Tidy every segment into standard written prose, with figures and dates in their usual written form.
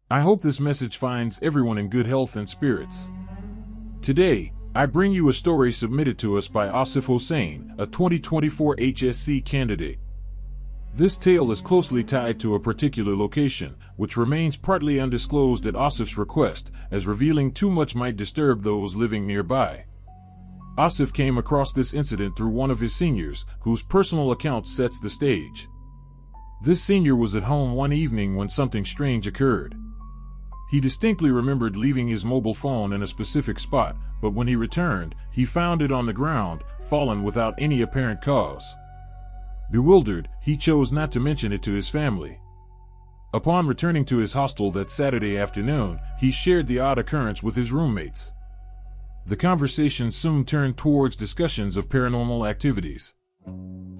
I hope this message finds everyone in good health and spirits. Today, I bring you a story submitted to us by Asif Hossain, a 2024 HSC candidate. This tale is closely tied to a particular location, which remains partly undisclosed at Asif's request, as revealing too much might disturb those living nearby. Asif came across this incident through one of his seniors, whose personal account sets the stage. This senior was at home one evening when something strange occurred. He distinctly remembered leaving his mobile phone in a specific spot, but when he returned, he found it on the ground, fallen without any apparent cause. Bewildered, he chose not to mention it to his family. Upon returning to his hostel that Saturday afternoon, he shared the odd occurrence with his roommates. The conversation soon turned towards discussions of paranormal activities.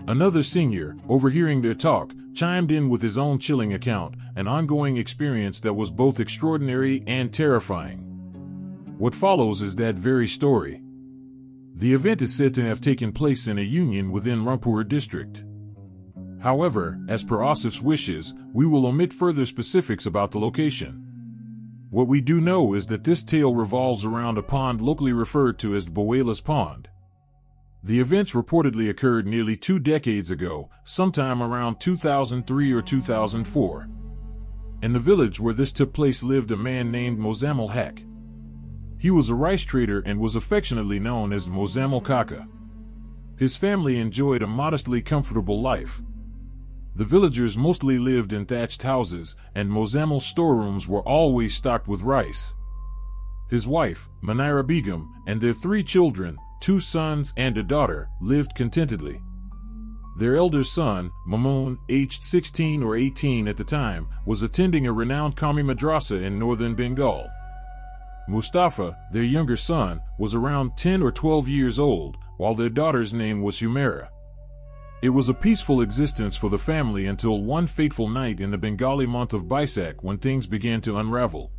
Another senior, overhearing their talk, chimed in with his own chilling account, an ongoing experience that was both extraordinary and terrifying. What follows is that very story. The event is said to have taken place in a union within Rangpur district. However, as per Asif's wishes, we will omit further specifics about the location. What we do know is that this tale revolves around a pond locally referred to as Bawailla's Pond. The events reportedly occurred nearly 2 decades ago, sometime around 2003 or 2004. In the village where this took place lived a man named Mozammel Haq. He was a rice trader and was affectionately known as Mozammel Kaka. His family enjoyed a modestly comfortable life. The villagers mostly lived in thatched houses, and Mozammel's storerooms were always stocked with rice. His wife, Manira Begum, and their 3 children, 2 sons and a daughter, lived contentedly. Their elder son, Mamoon, aged 16 or 18 at the time, was attending a renowned Qawmi madrasa in northern Bengal. Mustafa, their younger son, was around 10 or 12 years old, while their daughter's name was Humaira. It was a peaceful existence for the family until one fateful night in the Bengali month of Baisakh when things began to unravel.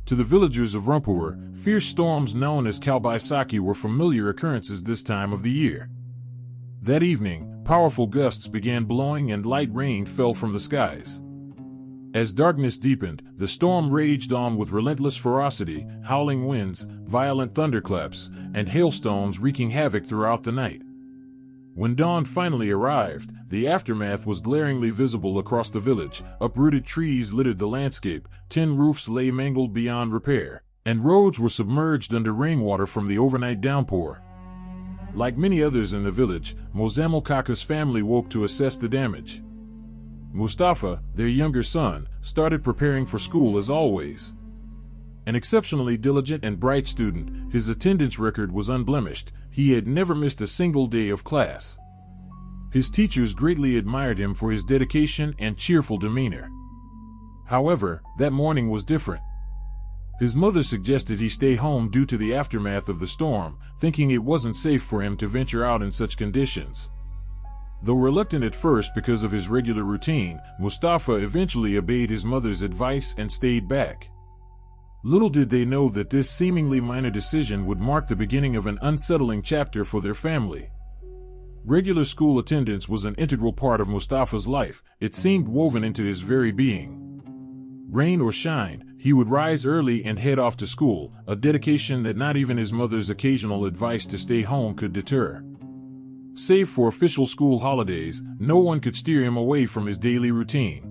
To the villagers of Rangpur, fierce storms known as Kal Baisakhi were familiar occurrences this time of the year. That evening, powerful gusts began blowing and light rain fell from the skies. As darkness deepened, the storm raged on with relentless ferocity, howling winds, violent thunderclaps, and hailstones wreaking havoc throughout the night. When dawn finally arrived, the aftermath was glaringly visible across the village. Uprooted trees littered the landscape, tin roofs lay mangled beyond repair, and roads were submerged under rainwater from the overnight downpour. Like many others in the village, Mozammel Kaka's family woke to assess the damage. Mustafa, their younger son, started preparing for school as always. An exceptionally diligent and bright student, his attendance record was unblemished. He had never missed a single day of class. His teachers greatly admired him for his dedication and cheerful demeanor. However, that morning was different. His mother suggested he stay home due to the aftermath of the storm, thinking it wasn't safe for him to venture out in such conditions. Though reluctant at first because of his regular routine, Mustafa eventually obeyed his mother's advice and stayed back. Little did they know that this seemingly minor decision would mark the beginning of an unsettling chapter for their family. Regular school attendance was an integral part of Mustafa's life. It seemed woven into his very being. Rain or shine, he would rise early and head off to school, a dedication that not even his mother's occasional advice to stay home could deter. Save for official school holidays, no one could steer him away from his daily routine.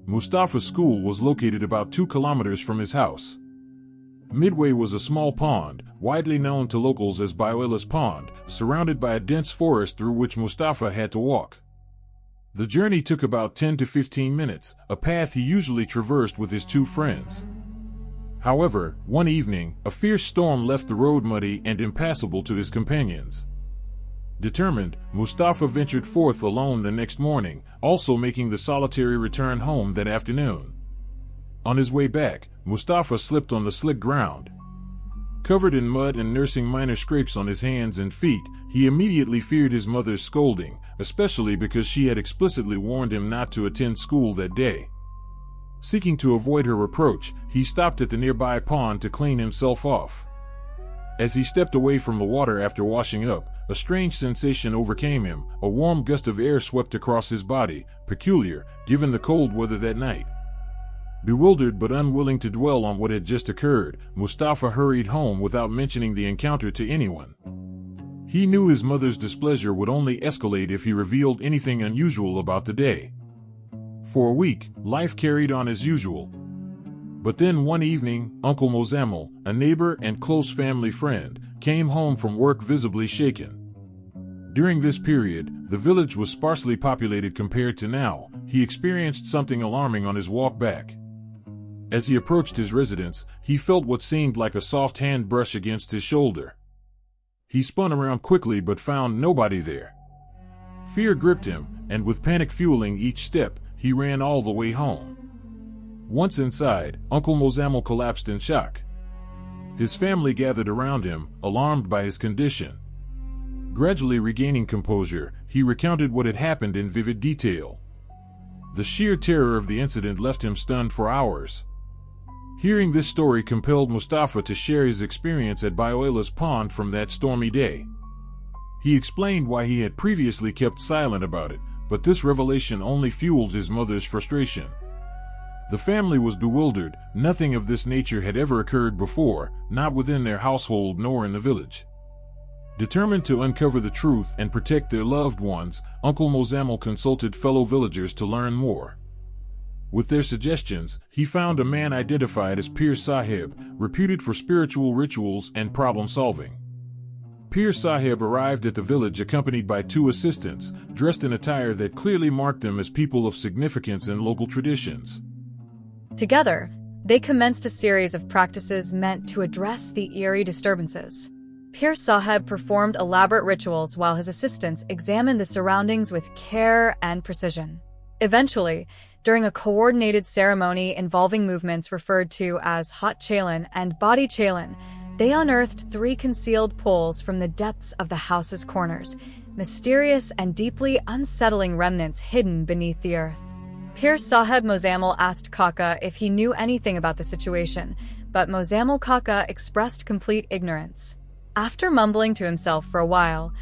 Mustafa's school was located about 2 kilometers from his house. Midway was a small pond, widely known to locals as Bawailla's Pond, surrounded by a dense forest through which Mustafa had to walk. The journey took about 10 to 15 minutes, a path he usually traversed with his 2 friends. However, one evening, a fierce storm left the road muddy and impassable to his companions. Determined, Mustafa ventured forth alone the next morning, also making the solitary return home that afternoon. On his way back, Mustafa slipped on the slick ground. Covered in mud and nursing minor scrapes on his hands and feet, he immediately feared his mother's scolding, especially because she had explicitly warned him not to attend school that day. Seeking to avoid her reproach, he stopped at the nearby pond to clean himself off. As he stepped away from the water after washing up, a strange sensation overcame him. A warm gust of air swept across his body, peculiar, given the cold weather that night. Bewildered but unwilling to dwell on what had just occurred, Mustafa hurried home without mentioning the encounter to anyone. He knew his mother's displeasure would only escalate if he revealed anything unusual about the day. For a week, life carried on as usual. But then one evening, Uncle Mozamel, a neighbor and close family friend, came home from work visibly shaken. During this period, the village was sparsely populated compared to now. He experienced something alarming on his walk back. As he approached his residence, he felt what seemed like a soft hand brush against his shoulder. He spun around quickly but found nobody there. Fear gripped him, and with panic fueling each step, he ran all the way home. Once inside, Uncle Mozamel collapsed in shock. His family gathered around him, alarmed by his condition. Gradually regaining composure, he recounted what had happened in vivid detail. The sheer terror of the incident left him stunned for hours. Hearing this story compelled Mustafa to share his experience at Bawailla's pond from that stormy day. He explained why he had previously kept silent about it, but this revelation only fueled his mother's frustration. The family was bewildered. Nothing of this nature had ever occurred before, not within their household nor in the village. Determined to uncover the truth and protect their loved ones, Uncle Mozamel consulted fellow villagers to learn more. With their suggestions, he found a man identified as Pir Sahib, reputed for spiritual rituals and problem-solving. Pir Sahib arrived at the village accompanied by 2 assistants, dressed in attire that clearly marked them as people of significance in local traditions. Together, they commenced a series of practices meant to address the eerie disturbances. Pir Sahib performed elaborate rituals while his assistants examined the surroundings with care and precision. Eventually, during a coordinated ceremony involving movements referred to as Hat Chalan and Body Chalan, they unearthed 3 concealed poles from the depths of the house's corners, mysterious and deeply unsettling remnants hidden beneath the earth. Pir Sahib Mozamel asked Kaka if he knew anything about the situation, but Mozamel Kaka expressed complete ignorance. After mumbling to himself for a while,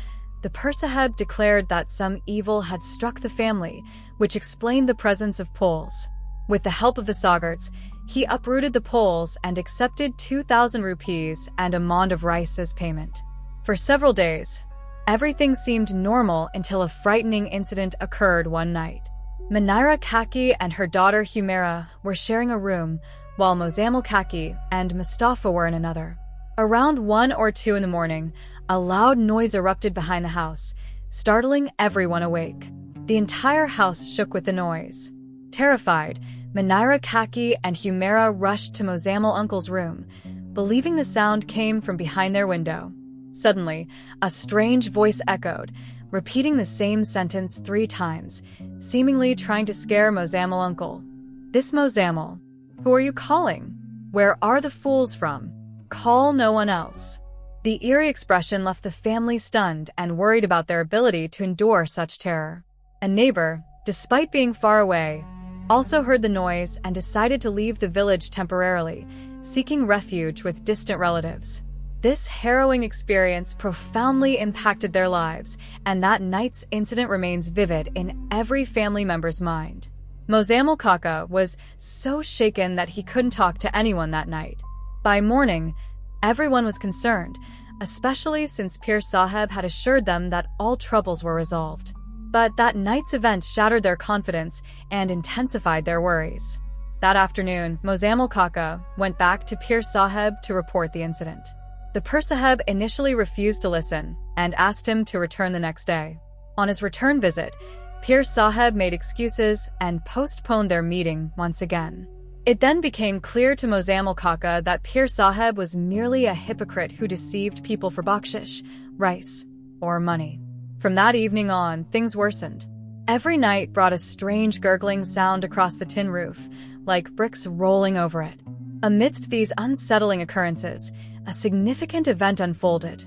the Pir Sahib declared that some evil had struck the family, which explained the presence of poles. With the help of the Sagarts, he uprooted the poles and accepted 2,000 rupees and a mond of rice as payment. For several days, everything seemed normal until a frightening incident occurred one night. Manira Kaki and her daughter Humera were sharing a room, while Mozamel Kaki and Mustafa were in another. Around 1 or 2 in the morning, a loud noise erupted behind the house, startling everyone awake. The entire house shook with the noise. Terrified, Manira Kaki and Humera rushed to Mozamel Uncle's room, believing the sound came from behind their window. Suddenly, a strange voice echoed, repeating the same sentence 3 times, seemingly trying to scare Mozamel Uncle. "This Mozamel. Who are you calling? Where are the fools from? Call no one else." The eerie expression left the family stunned and worried about their ability to endure such terror. A neighbor, despite being far away, also heard the noise and decided to leave the village temporarily, seeking refuge with distant relatives. This harrowing experience profoundly impacted their lives, and that night's incident remains vivid in every family member's mind. Mozamel Kaka was so shaken that he couldn't talk to anyone that night. By morning, everyone was concerned, especially since Pir Sahib had assured them that all troubles were resolved. But that night's event shattered their confidence and intensified their worries. That afternoon, Mozamel Kaka went back to Pir Sahib to report the incident. The Pir Sahib initially refused to listen and asked him to return the next day. On his return visit, Pir Sahib made excuses and postponed their meeting once again. It then became clear to Mozamel Kaka that Pir Sahib was merely a hypocrite who deceived people for bakshish, rice, or money. From that evening on, things worsened. Every night brought a strange gurgling sound across the tin roof, like bricks rolling over it. Amidst these unsettling occurrences, a significant event unfolded: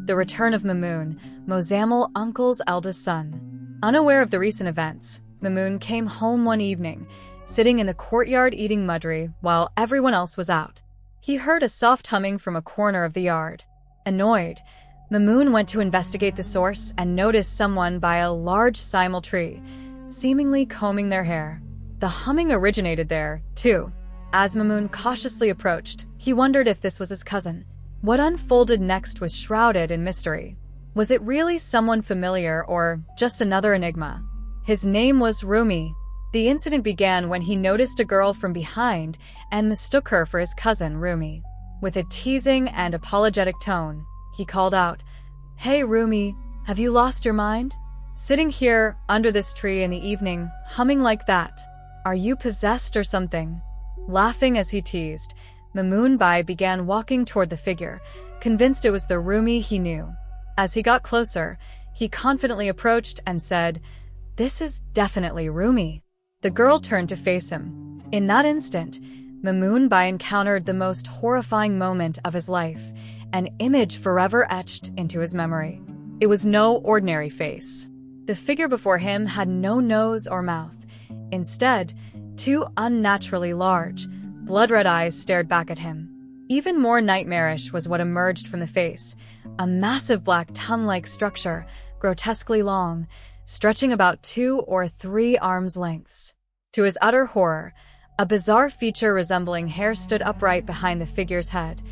the return of Mamoon, Mozamel Uncle's eldest son. Unaware of the recent events, Mamoon came home one evening, sitting in the courtyard eating mudri while everyone else was out. He heard a soft humming from a corner of the yard. Annoyed, Mamoon went to investigate the source and noticed someone by a large simul tree, seemingly combing their hair. The humming originated there, too. As Mamoon cautiously approached, he wondered if this was his cousin. What unfolded next was shrouded in mystery. Was it really someone familiar or just another enigma? His name was Rumi. The incident began when he noticed a girl from behind and mistook her for his cousin, Rumi. With a teasing and apologetic tone, he called out, "Hey, Rumi, have you lost your mind? Sitting here under this tree in the evening, humming like that. Are you possessed or something?" Laughing as he teased, Mamoon Bai began walking toward the figure, convinced it was the Rumi he knew. As he got closer, he confidently approached and said, "This is definitely Rumi." The girl turned to face him. In that instant, Mamoon Bai encountered the most horrifying moment of his life, an image forever etched into his memory. It was no ordinary face. The figure before him had no nose or mouth. Instead, two unnaturally large, blood-red eyes stared back at him. Even more nightmarish was what emerged from the face, a massive black tongue-like structure, grotesquely long, stretching about 2 or 3 arms' lengths. To his utter horror, a bizarre feature resembling hair stood upright behind the figure's head.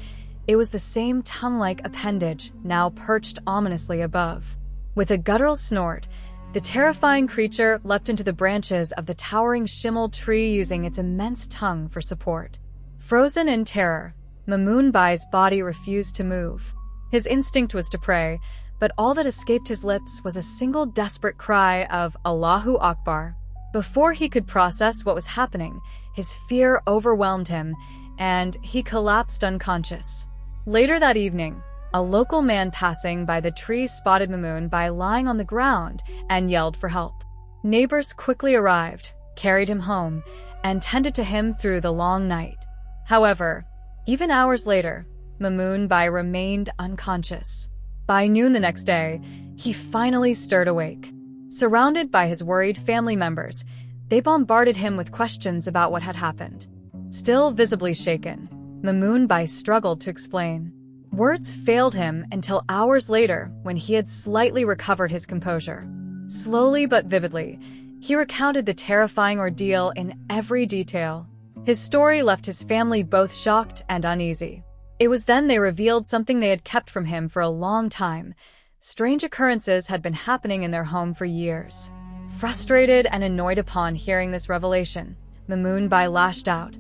It was the same tongue-like appendage, now perched ominously above. With a guttural snort, the terrifying creature leapt into the branches of the towering shimmel tree using its immense tongue for support. Frozen in terror, Mamoon Bai's body refused to move. His instinct was to pray, but all that escaped his lips was a single desperate cry of Allahu Akbar. Before he could process what was happening, his fear overwhelmed him, and he collapsed unconscious. Later that evening, a local man passing by the tree spotted Mamoon Bai lying on the ground and yelled for help. Neighbors quickly arrived, carried him home, and tended to him through the long night. However, even hours later, Mamoon Bai remained unconscious. By noon the next day, he finally stirred awake. Surrounded by his worried family members, they bombarded him with questions about what had happened. Still visibly shaken, Mamoon Bai struggled to explain. Words failed him until hours later when he had slightly recovered his composure. Slowly but vividly, he recounted the terrifying ordeal in every detail. His story left his family both shocked and uneasy. It was then they revealed something they had kept from him for a long time. Strange occurrences had been happening in their home for years. Frustrated and annoyed upon hearing this revelation, Mamoon Bai lashed out.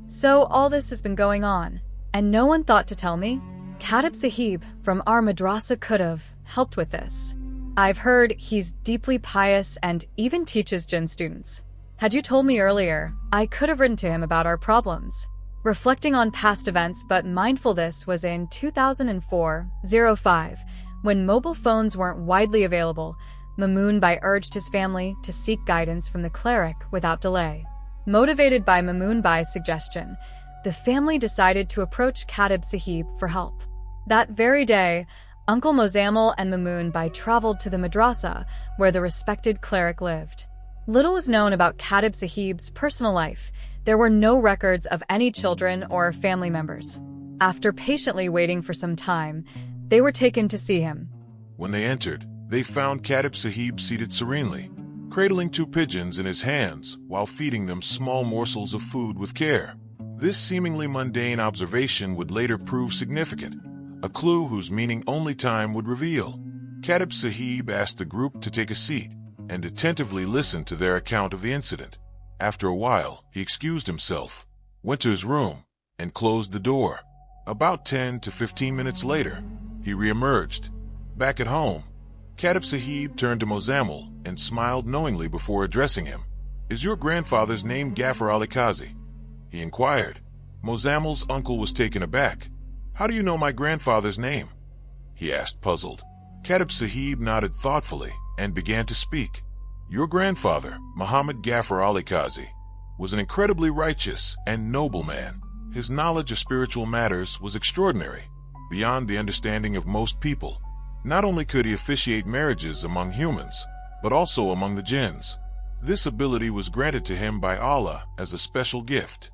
"So all this has been going on, and no one thought to tell me? Khatib Sahib from our madrasa could have helped with this. I've heard he's deeply pious and even teaches jinn students. Had you told me earlier, I could have written to him about our problems." Reflecting on past events but mindful this was in 2004-05, when mobile phones weren't widely available, Mamoon Bai urged his family to seek guidance from the cleric without delay. Motivated by Mamoon Bai's suggestion, the family decided to approach Khatib Sahib for help. That very day, Uncle Mozammel and Mamoon Bai traveled to the madrasa where the respected cleric lived. Little was known about Khatib Sahib's personal life. There were no records of any children or family members. After patiently waiting for some time, they were taken to see him. When they entered, they found Khatib Sahib seated serenely, cradling 2 pigeons in his hands while feeding them small morsels of food with care. This seemingly mundane observation would later prove significant, a clue whose meaning only time would reveal. Khatib Sahib asked the group to take a seat and attentively listened to their account of the incident. After a while, he excused himself, went to his room, and closed the door. About 10 to 15 minutes later, he re-emerged. Back at home, Khatib Sahib turned to Mozammel and smiled knowingly before addressing him. "Is your grandfather's name Ghaffar Ali Qazi?" he inquired. Mozammel's uncle was taken aback. "How do you know my grandfather's name?" he asked, puzzled. Khatib Sahib nodded thoughtfully and began to speak. "Your grandfather, Muhammad Ghaffar Ali Qazi, was an incredibly righteous and noble man. His knowledge of spiritual matters was extraordinary, beyond the understanding of most people. Not only could he officiate marriages among humans, but also among the jinns. This ability was granted to him by Allah as a special gift."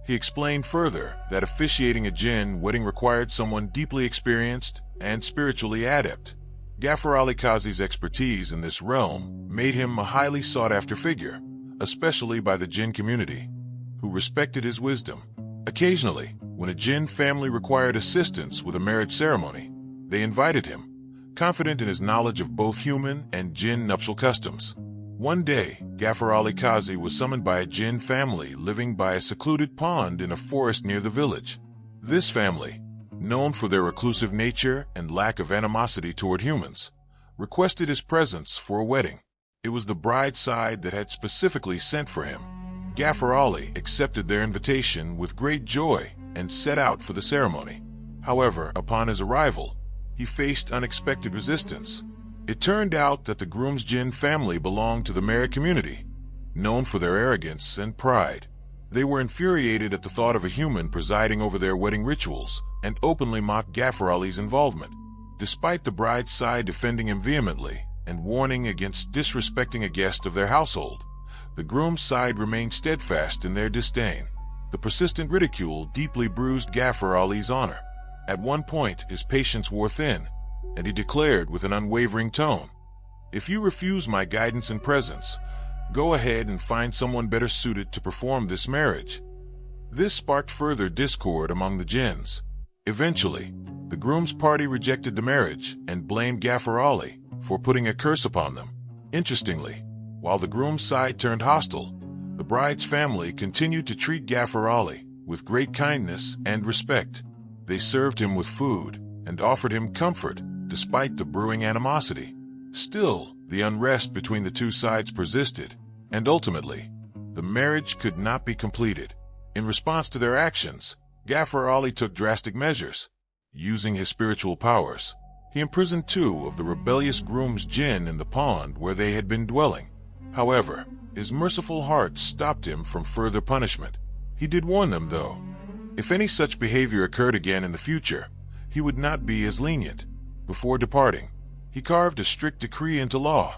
He explained further that officiating a jinn wedding required someone deeply experienced and spiritually adept. Ghaffar Ali Qazi's expertise in this realm made him a highly sought-after figure, especially by the jinn community. who respected his wisdom. Occasionally, when a jinn family required assistance with a marriage ceremony, they invited him, confident in his knowledge of both human and jinn nuptial customs. One day, Ghaffar Ali Qazi was summoned by a jinn family living by a secluded pond in a forest near the village. This family, known for their reclusive nature and lack of animosity toward humans, requested his presence for a wedding. It was the bride's side that had specifically sent for him. Ghaffar Ali accepted their invitation with great joy and set out for the ceremony. However, upon his arrival, he faced unexpected resistance. It turned out that the groom's jinn family belonged to the Mary community, known for their arrogance and pride. They were infuriated at the thought of a human presiding over their wedding rituals and openly mocked Ghaffar Ali's involvement. Despite the bride's side defending him vehemently and warning against disrespecting a guest of their household, the groom's side remained steadfast in their disdain. The persistent ridicule deeply bruised Ghaffar Ali's honor. At one point, his patience wore thin, and he declared with an unwavering tone, "If you refuse my guidance and presence, go ahead and find someone better suited to perform this marriage." This sparked further discord among the jinns. Eventually, the groom's party rejected the marriage and blamed Ghaffar Ali for putting a curse upon them. Interestingly, while the groom's side turned hostile, the bride's family continued to treat Ghaffar Ali with great kindness and respect. They served him with food and offered him comfort despite the brewing animosity. Still, the unrest between the two sides persisted, and ultimately, the marriage could not be completed. In response to their actions, Ghaffar Ali took drastic measures. Using his spiritual powers, he imprisoned 2 of the rebellious groom's jinn in the pond where they had been dwelling. However, his merciful heart stopped him from further punishment. He did warn them, though. If any such behavior occurred again in the future, he would not be as lenient. Before departing, he carved a strict decree into law.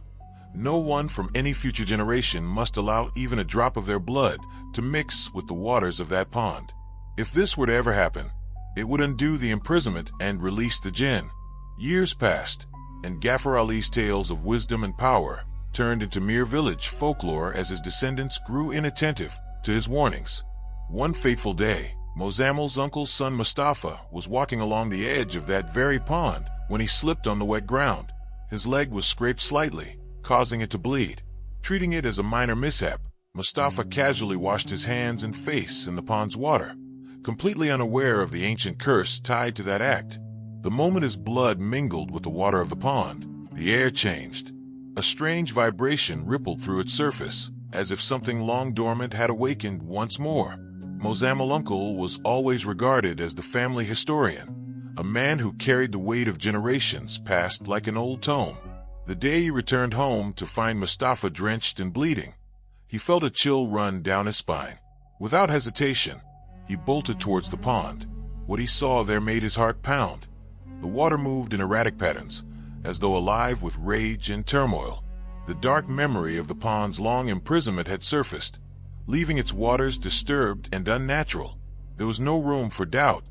No one from any future generation must allow even a drop of their blood to mix with the waters of that pond. If this were to ever happen, it would undo the imprisonment and release the jinn. Years passed, and Ghaffar Ali's tales of wisdom and power turned into mere village folklore as his descendants grew inattentive to his warnings. One fateful day, Mozammel's uncle's son Mustafa was walking along the edge of that very pond when he slipped on the wet ground. His leg was scraped slightly, causing it to bleed. Treating it as a minor mishap, Mustafa casually washed his hands and face in the pond's water, completely unaware of the ancient curse tied to that act. The moment his blood mingled with the water of the pond, the air changed. A strange vibration rippled through its surface, as if something long dormant had awakened once more. Mozammel Uncle was always regarded as the family historian, a man who carried the weight of generations past like an old tome. The day he returned home to find Mustafa drenched and bleeding, he felt a chill run down his spine. Without hesitation, he bolted towards the pond. What he saw there made his heart pound. The water moved in erratic patterns, as though alive with rage and turmoil. The dark memory of the pond's long imprisonment had surfaced, leaving its waters disturbed and unnatural. There was no room for doubt.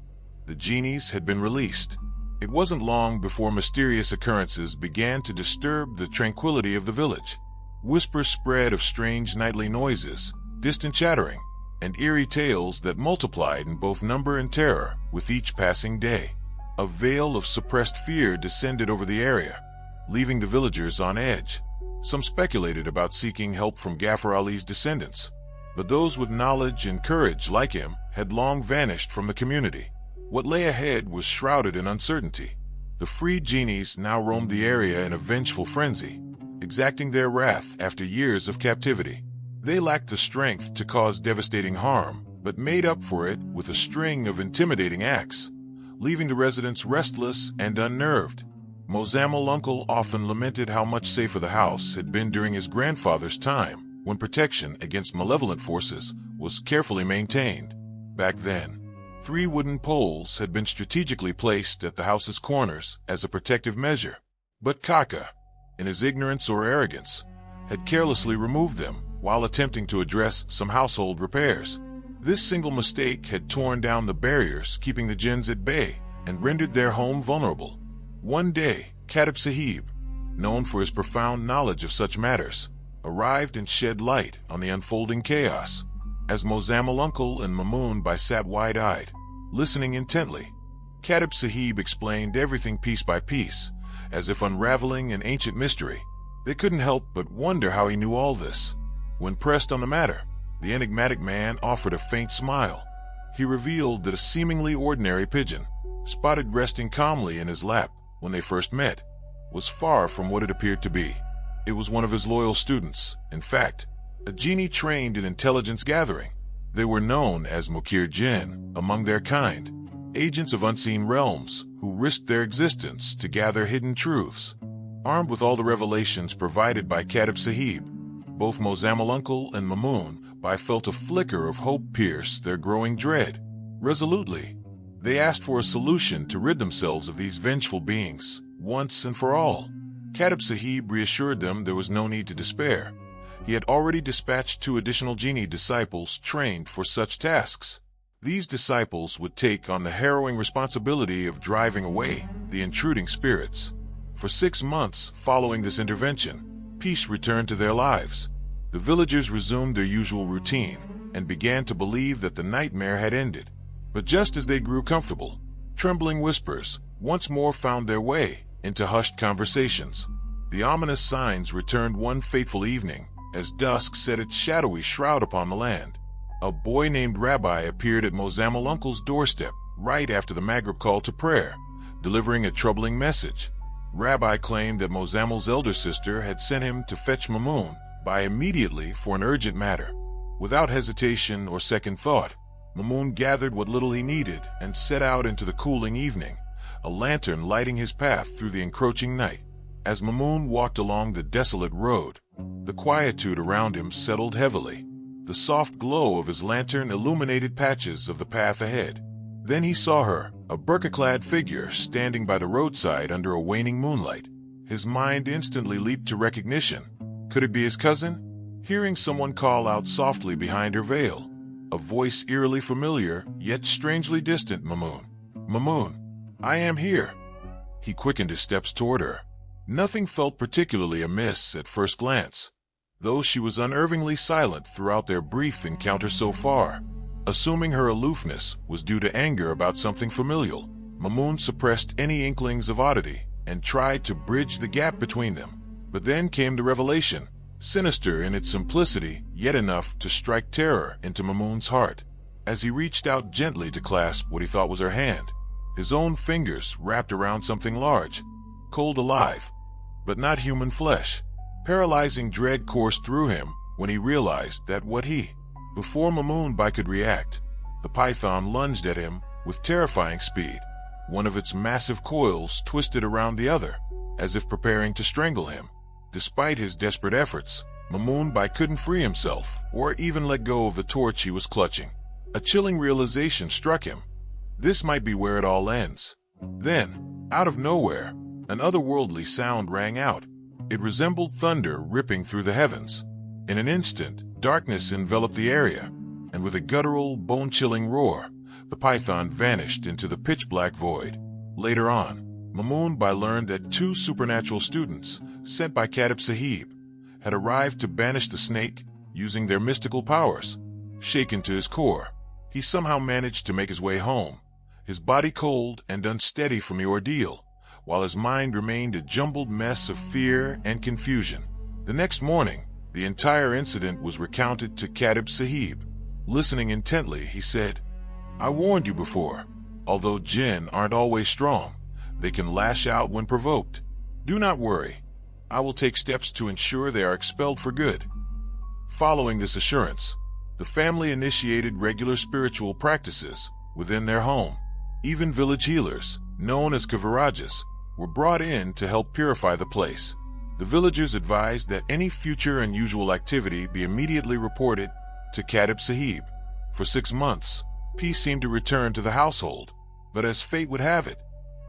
The genies had been released. It wasn't long before mysterious occurrences began to disturb the tranquility of the village. Whispers spread of strange nightly noises, distant chattering, and eerie tales that multiplied in both number and terror with each passing day. A veil of suppressed fear descended over the area, leaving the villagers on edge. Some speculated about seeking help from Ghaffar Ali's descendants, but those with knowledge and courage like him had long vanished from the community. What lay ahead was shrouded in uncertainty. The freed genies now roamed the area in a vengeful frenzy, exacting their wrath after years of captivity. They lacked the strength to cause devastating harm, but made up for it with a string of intimidating acts, leaving the residents restless and unnerved. Mozammel Uncle often lamented how much safer the house had been during his grandfather's time, when protection against malevolent forces was carefully maintained. Back then, 3 wooden poles had been strategically placed at the house's corners as a protective measure. But Kaka, in his ignorance or arrogance, had carelessly removed them while attempting to address some household repairs. This single mistake had torn down the barriers keeping the jinns at bay and rendered their home vulnerable. One day, Katib Sahib, known for his profound knowledge of such matters, arrived and shed light on the unfolding chaos. As Mozammil Uncle and Mamoon sat wide-eyed, listening intently, Katib Sahib explained everything piece by piece, as if unraveling an ancient mystery. They couldn't help but wonder how he knew all this. When pressed on the matter, the enigmatic man offered a faint smile. He revealed that a seemingly ordinary pigeon, spotted resting calmly in his lap when they first met, was far from what it appeared to be. It was one of his loyal students, in fact, a genie trained in intelligence gathering. They were known as Marid Jinn among their kind, agents of unseen realms who risked their existence to gather hidden truths. Armed with all the revelations provided by Katib Sahib, both Mozammil Uncle and Mamoon felt a flicker of hope pierce their growing dread. Resolutely, they asked for a solution to rid themselves of these vengeful beings, once and for all. Katib Sahib reassured them there was no need to despair. He had already dispatched 2 additional genie disciples trained for such tasks. These disciples would take on the harrowing responsibility of driving away the intruding spirits. For 6 months following this intervention, peace returned to their lives. The villagers resumed their usual routine and began to believe that the nightmare had ended. But just as they grew comfortable, trembling whispers once more found their way into hushed conversations. The ominous signs returned one fateful evening as dusk set its shadowy shroud upon the land. A boy named Rabbi appeared at Mozammil Uncle's doorstep right after the Maghrib call to prayer, delivering a troubling message. Rabbi claimed that Mozammil's elder sister had sent him to fetch Mamoon immediately for an urgent matter. Without hesitation or second thought, Mamoon gathered what little he needed and set out into the cooling evening, a lantern lighting his path through the encroaching night. As Mamoon walked along the desolate road, the quietude around him settled heavily. The soft glow of his lantern illuminated patches of the path ahead. Then he saw her, a burqa-clad figure standing by the roadside under a waning moonlight. His mind instantly leaped to recognition. Could it be his cousin? Hearing someone call out softly behind her veil, a voice eerily familiar, yet strangely distant, Mamoon. Mamoon, I am here. He quickened his steps toward her. Nothing felt particularly amiss at first glance, though she was unnervingly silent throughout their brief encounter so far. Assuming her aloofness was due to anger about something familial, Mamoon suppressed any inklings of oddity and tried to bridge the gap between them. But then came the revelation, sinister in its simplicity, yet enough to strike terror into Mamoon's heart. As he reached out gently to clasp what he thought was her hand, his own fingers wrapped around something large, cold alive, but not human flesh. Paralyzing dread coursed through him when he realized that before Mamoon could react, the python lunged at him with terrifying speed. One of its massive coils twisted around the other, as if preparing to strangle him. Despite his desperate efforts, Mamoon couldn't free himself or even let go of the torch he was clutching. A chilling realization struck him. This might be where it all ends. Then, out of nowhere, an otherworldly sound rang out. It resembled thunder ripping through the heavens. In an instant, darkness enveloped the area, and with a guttural, bone-chilling roar, the python vanished into the pitch-black void. Later on, Mamoon learned that 2 supernatural students, sent by Katib Sahib, had arrived to banish the snake using their mystical powers. Shaken to his core, he somehow managed to make his way home, his body cold and unsteady from the ordeal, while his mind remained a jumbled mess of fear and confusion. The next morning, the entire incident was recounted to Katib Sahib. Listening intently, he said, "I warned you before. Although jinn aren't always strong, they can lash out when provoked. Do not worry. I will take steps to ensure they are expelled for good." Following this assurance, the family initiated regular spiritual practices within their home. Even village healers, known as Kavarajas, were brought in to help purify the place. The villagers advised that any future unusual activity be immediately reported to Katib Sahib. For 6 months, peace seemed to return to the household, but as fate would have it,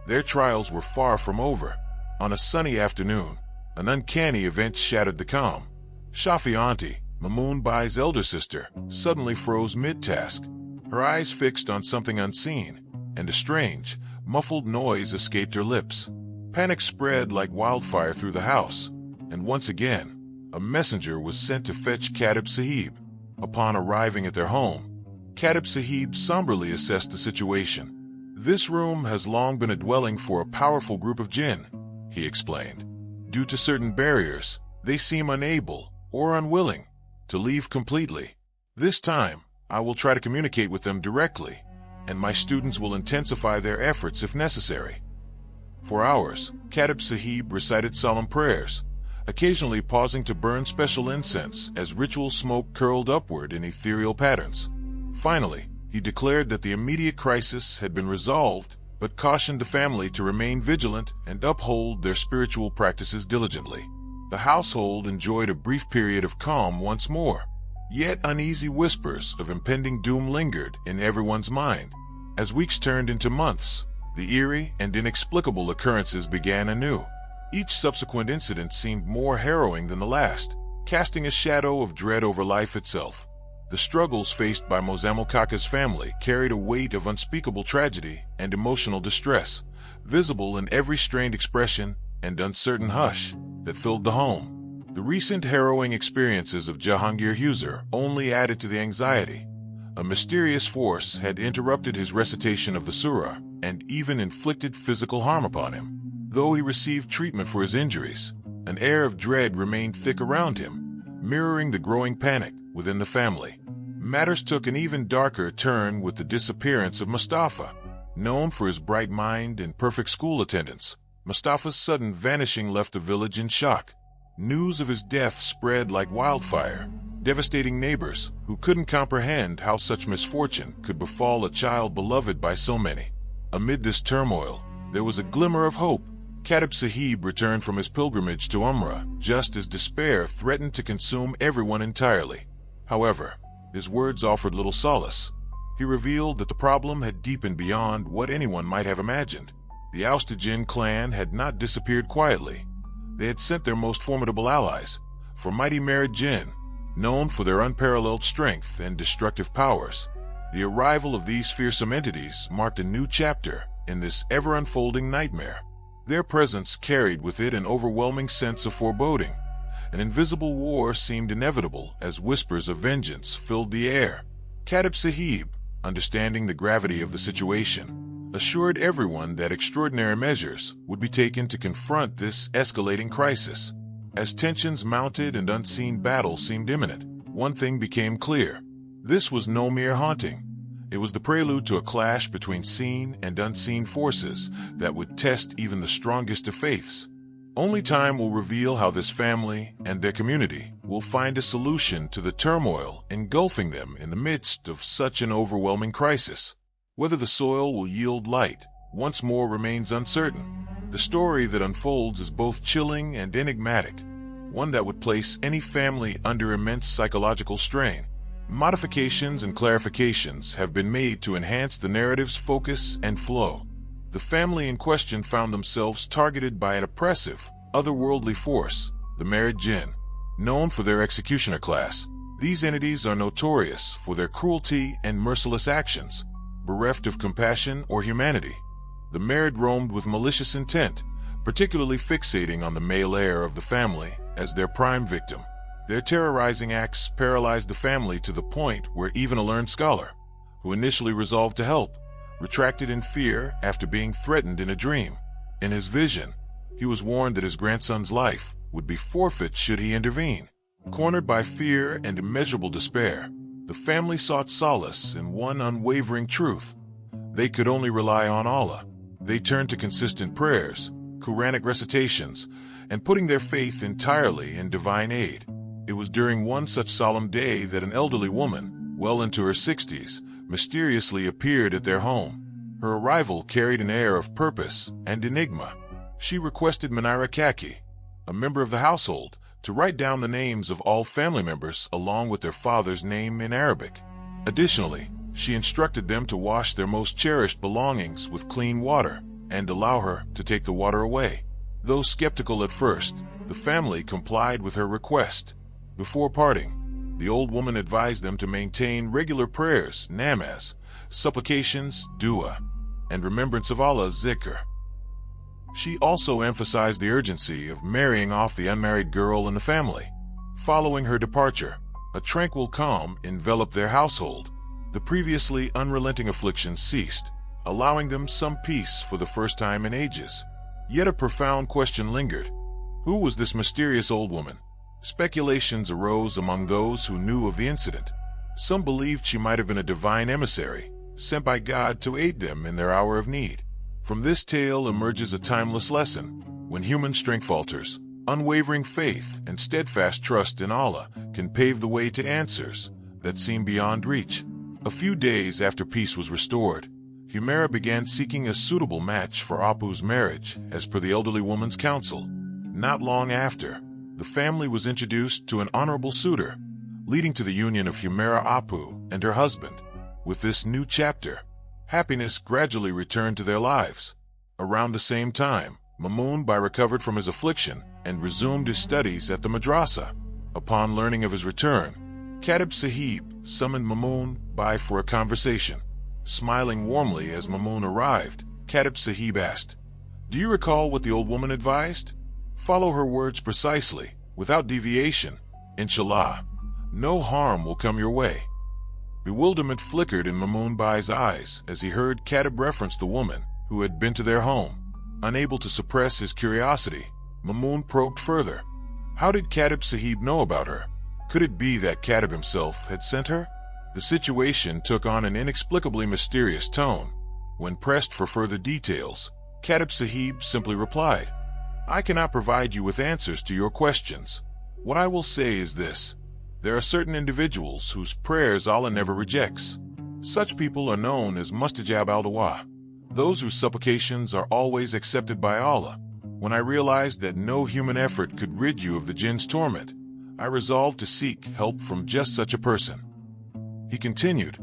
their trials were far from over. On a sunny afternoon, an uncanny event shattered the calm. Shafi Auntie, Mamoon Bai's elder sister, suddenly froze mid-task, her eyes fixed on something unseen, and a strange, muffled noise escaped her lips. Panic spread like wildfire through the house, and once again, a messenger was sent to fetch Katib Sahib. Upon arriving at their home, Katib Sahib somberly assessed the situation. "This room has long been a dwelling for a powerful group of jinn," he explained. "Due to certain barriers, they seem unable or unwilling to leave completely. This time, I will try to communicate with them directly, and my students will intensify their efforts if necessary." For hours, Katib Sahib recited solemn prayers, occasionally pausing to burn special incense as ritual smoke curled upward in ethereal patterns. Finally, he declared that the immediate crisis had been resolved, but cautioned the family to remain vigilant and uphold their spiritual practices diligently. The household enjoyed a brief period of calm once more, yet uneasy whispers of impending doom lingered in everyone's mind. As weeks turned into months, the eerie and inexplicable occurrences began anew. Each subsequent incident seemed more harrowing than the last, casting a shadow of dread over life itself. The struggles faced by Mozammel family carried a weight of unspeakable tragedy and emotional distress, visible in every strained expression and uncertain hush that filled the home. The recent harrowing experiences of Jahangir Huser only added to the anxiety. A mysterious force had interrupted his recitation of the surah and even inflicted physical harm upon him. Though he received treatment for his injuries, an air of dread remained thick around him, mirroring the growing panic within the family. Matters took an even darker turn with the disappearance of Mustafa. Known for his bright mind and perfect school attendance, Mustafa's sudden vanishing left the village in shock. News of his death spread like wildfire, devastating neighbors who couldn't comprehend how such misfortune could befall a child beloved by so many. Amid this turmoil, there was a glimmer of hope. Katib Sahib returned from his pilgrimage to Umrah just as despair threatened to consume everyone entirely. However, his words offered little solace. He revealed that the problem had deepened beyond what anyone might have imagined. The ousted Jinn clan had not disappeared quietly. They had sent their most formidable allies, for mighty Marid Jinn, known for their unparalleled strength and destructive powers. The arrival of these fearsome entities marked a new chapter in this ever-unfolding nightmare. Their presence carried with it an overwhelming sense of foreboding. An invisible war seemed inevitable as whispers of vengeance filled the air. Katib Sahib, understanding the gravity of the situation, assured everyone that extraordinary measures would be taken to confront this escalating crisis. As tensions mounted and unseen battle seemed imminent, one thing became clear. This was no mere haunting. It was the prelude to a clash between seen and unseen forces that would test even the strongest of faiths. Only time will reveal how this family and their community will find a solution to the turmoil engulfing them in the midst of such an overwhelming crisis. Whether the soil will yield light once more remains uncertain. The story that unfolds is both chilling and enigmatic, one that would place any family under immense psychological strain. Modifications and clarifications have been made to enhance the narrative's focus and flow. The family in question found themselves targeted by an oppressive, otherworldly force, the Marid Jinn. Known for their executioner class, these entities are notorious for their cruelty and merciless actions. Bereft of compassion or humanity, the Marid roamed with malicious intent, particularly fixating on the male heir of the family as their prime victim. Their terrorizing acts paralyzed the family to the point where even a learned scholar, who initially resolved to help, retracted in fear after being threatened in a dream. In his vision, he was warned that his grandson's life would be forfeit should he intervene. Cornered by fear and immeasurable despair, the family sought solace in one unwavering truth. They could only rely on Allah. They turned to consistent prayers, Quranic recitations, and putting their faith entirely in divine aid. It was during one such solemn day that an elderly woman, well into her 60s, mysteriously appeared at their home. Her arrival carried an air of purpose and enigma. She requested Munira Kaki, a member of the household, to write down the names of all family members along with their father's name in Arabic. Additionally, she instructed them to wash their most cherished belongings with clean water and allow her to take the water away. Though skeptical at first, the family complied with her request. Before parting, the old woman advised them to maintain regular prayers, namaz, supplications, dua, and remembrance of Allah's zikr. She also emphasized the urgency of marrying off the unmarried girl in the family. Following her departure, A tranquil calm enveloped their household. The previously unrelenting affliction ceased, allowing them some peace for the first time in ages. Yet a profound question lingered. Who was this mysterious old woman? Speculations arose among those who knew of the incident. Some believed she might have been a divine emissary, sent by God to aid them in their hour of need. From this tale emerges a timeless lesson. When human strength falters, unwavering faith and steadfast trust in Allah can pave the way to answers that seem beyond reach. A few days after peace was restored, Humera began seeking a suitable match for Apu's marriage, as per the elderly woman's counsel. Not long after, the family was introduced to an honorable suitor, leading to the union of Humera Apu and her husband. With this new chapter, happiness gradually returned to their lives. Around the same time, Mamun Bai recovered from his affliction and resumed his studies at the madrasa. Upon learning of his return, Katib Sahib summoned Mamun Bai for a conversation. Smiling warmly as Mamun arrived, Katib Sahib asked, "Do you recall what the old woman advised? Follow her words precisely, without deviation. Inshallah, no harm will come your way." Bewilderment flickered in Mamun Bai's eyes as he heard Katib reference the woman who had been to their home. Unable to suppress his curiosity, Mamun probed further. How did Katib Sahib know about her? Could it be that Katib himself had sent her? The situation took on an inexplicably mysterious tone. When pressed for further details, Katib Sahib simply replied, "I cannot provide you with answers to your questions. What I will say is this. There are certain individuals whose prayers Allah never rejects. Such people are known as Mustajab al-Dawa, those whose supplications are always accepted by Allah. When I realized that no human effort could rid you of the jinn's torment, I resolved to seek help from just such a person." He continued,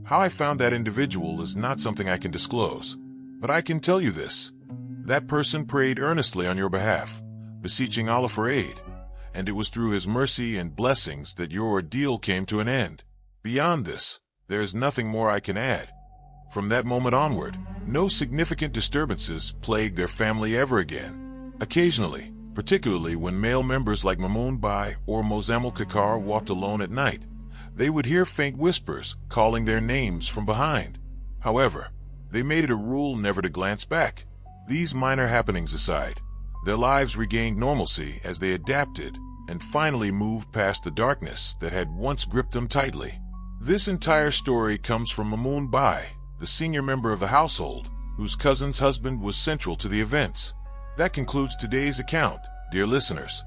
"How I found that individual is not something I can disclose, but I can tell you this. That person prayed earnestly on your behalf, beseeching Allah for aid, and it was through his mercy and blessings that your ordeal came to an end. Beyond this, there is nothing more I can add." From that moment onward, no significant disturbances plagued their family ever again. Occasionally, particularly when male members like Mamun Bai or Mozammel Kakar walked alone at night, they would hear faint whispers calling their names from behind. However, they made it a rule never to glance back. These minor happenings aside, their lives regained normalcy as they adapted and finally moved past the darkness that had once gripped them tightly. This entire story comes from Mamun Bai, the senior member of the household, whose cousin's husband was central to the events. That concludes today's account, dear listeners.